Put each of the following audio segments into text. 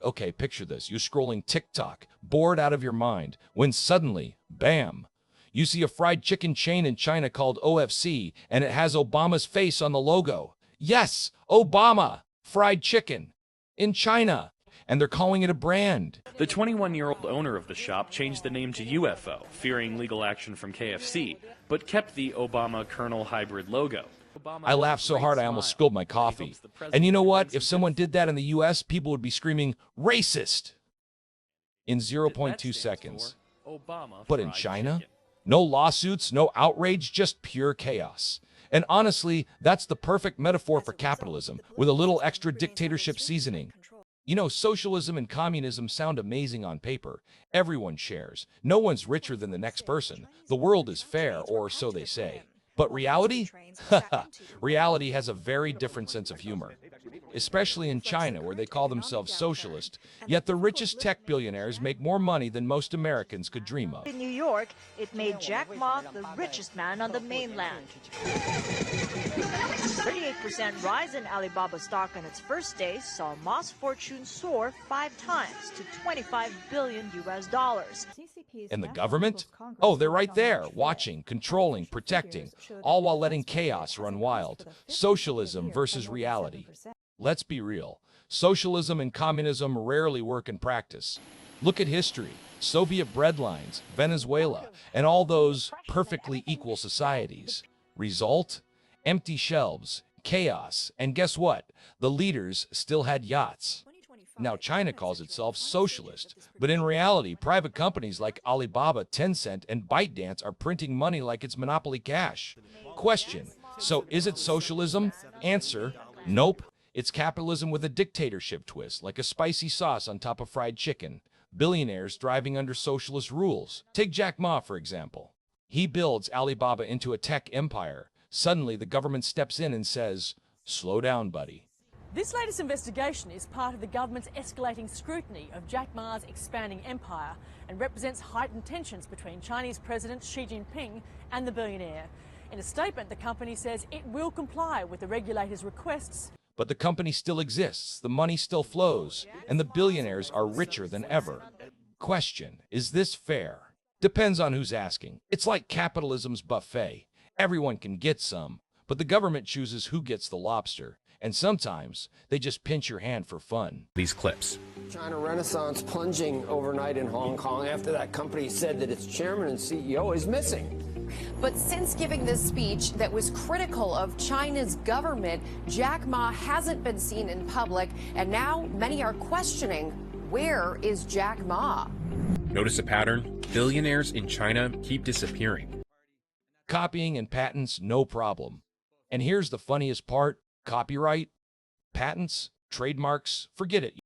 Okay, picture this. You're scrolling TikTok, bored out of your mind, when suddenly, bam, you see a fried chicken chain in China called OFC, and it has Obama's face on the logo. Yes, Obama, fried chicken, in China, and they're calling it a brand. The 21-year-old owner of the shop changed the name to UFO, fearing legal action from KFC, but kept the Obama Colonel hybrid logo. I laughed so hard I almost spilled my coffee. And you know what? If someone did that in the US, people would be screaming, racist, in 0.2 seconds. But in China, no lawsuits, no outrage, just pure chaos. And honestly, that's the perfect metaphor for capitalism, with a little extra dictatorship seasoning. You know, socialism and communism sound amazing on paper. Everyone shares. No one's richer than the next person. The world is fair, or so they say. But reality? Reality has a very different sense of humor, especially in China, where they call themselves socialist, yet the richest tech billionaires make more money than most Americans could dream of. In New York, it made Jack Ma the richest man on the mainland. 38% rise in Alibaba stock on its first day saw Ma's fortune soar 5 times to $25 billion. And the government? Oh, they're right there, watching, controlling, protecting, all while letting chaos run wild. Socialism versus reality. Let's be real. Socialism and communism rarely work in practice. Look at history. Soviet breadlines, Venezuela, and all those perfectly equal societies. Result? Empty shelves, chaos, and guess what? The leaders still had yachts. Now China calls itself socialist, but in reality, private companies like Alibaba, Tencent, and ByteDance are printing money like it's monopoly cash. Question: so is it socialism? Answer: nope. It's capitalism with a dictatorship twist, like a spicy sauce on top of fried chicken. Billionaires driving under socialist rules. Take Jack Ma, for example. He builds Alibaba into a tech empire. Suddenly, the government steps in and says, slow down, buddy. This latest investigation is part of the government's escalating scrutiny of Jack Ma's expanding empire and represents heightened tensions between Chinese President Xi Jinping and the billionaire. In a statement, the company says it will comply with the regulator's requests. But the company still exists, the money still flows, and the billionaires are richer than ever. Question: is this fair? Depends on who's asking. It's like capitalism's buffet. Everyone can get some, but the government chooses who gets the lobster. And sometimes they just pinch your hand for fun. These clips. China Renaissance plunging overnight in Hong Kong after that company said that its chairman and CEO is missing. But since giving this speech that was critical of China's government, Jack Ma hasn't been seen in public, and now many are questioning, where is Jack Ma? Notice a pattern? Billionaires in China keep disappearing. Copying and patents, no problem. And here's the funniest part: copyright, patents, trademarks, forget it.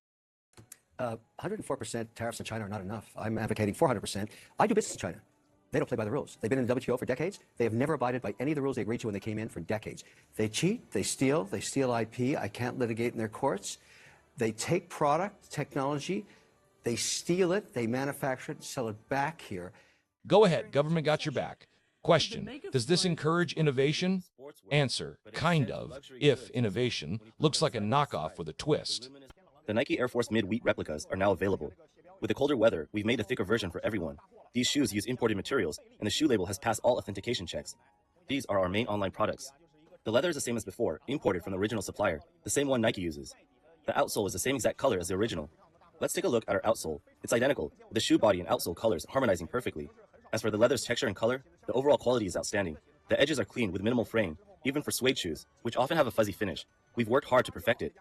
104% tariffs in China are not enough. I'm advocating 400%. I do business in China. They don't play by the rules. They've been in the WTO for decades. They have never abided by any of the rules they agreed to when they came in for decades. They cheat, they steal IP. I can't litigate in their courts. They take product, technology, they steal it, they manufacture it, and sell it back here. Go ahead, government got your back. Question: does this encourage innovation? Answer: kind of, if innovation looks like a knockoff with a twist. The Nike Air Force mid-wheat replicas are now available. With the colder weather, we've made a thicker version for everyone. These shoes use imported materials, and the shoe label has passed all authentication checks. These are our main online products. The leather is the same as before, imported from the original supplier, the same one Nike uses. The outsole is the same exact color as the original. Let's take a look at our outsole. It's identical, with the shoe body and outsole colors harmonizing perfectly. As for the leather's texture and color, the overall quality is outstanding. The edges are clean with minimal fraying, even for suede shoes, which often have a fuzzy finish. We've worked hard to perfect it.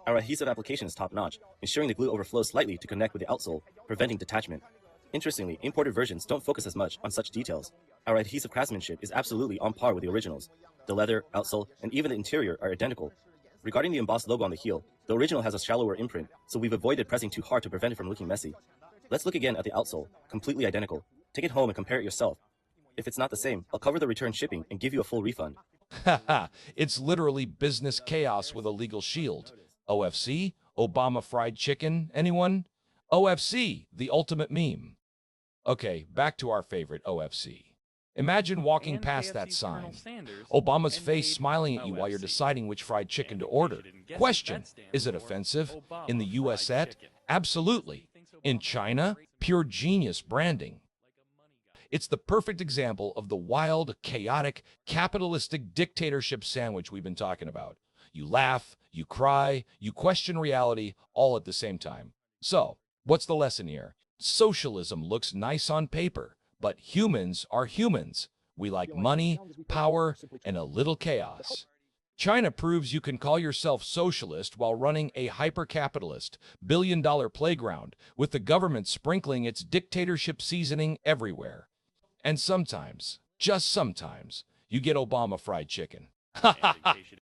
Our adhesive application is top-notch, ensuring the glue overflows slightly to connect with the outsole, preventing detachment. Interestingly, imported versions don't focus as much on such details. Our adhesive craftsmanship is absolutely on par with the originals. The leather, outsole, and even the interior are identical. Regarding the embossed logo on the heel, the original has a shallower imprint, so we've avoided pressing too hard to prevent it from looking messy. Let's look again at the outsole, completely identical. Take it home and compare it yourself. If it's not the same, I'll cover the return shipping and give you a full refund. Haha, it's literally business chaos with a legal shield. OFC? Obama fried chicken? Anyone? OFC, the ultimate meme. Okay, back to our favorite OFC. Imagine walking past that sign. Obama's face smiling at you while you're deciding which fried chicken to order. Question: is it offensive? In the US set? Absolutely. In China, pure genius branding. It's the perfect example of the wild, chaotic, capitalistic dictatorship sandwich we've been talking about. You laugh, you cry, you question reality, all at the same time. So, what's the lesson here? Socialism looks nice on paper, but humans are humans. We like money, power, and a little chaos. China proves you can call yourself socialist while running a hyper-capitalist, billion-dollar playground with the government sprinkling its dictatorship seasoning everywhere. And sometimes, just sometimes, you get Obama fried chicken.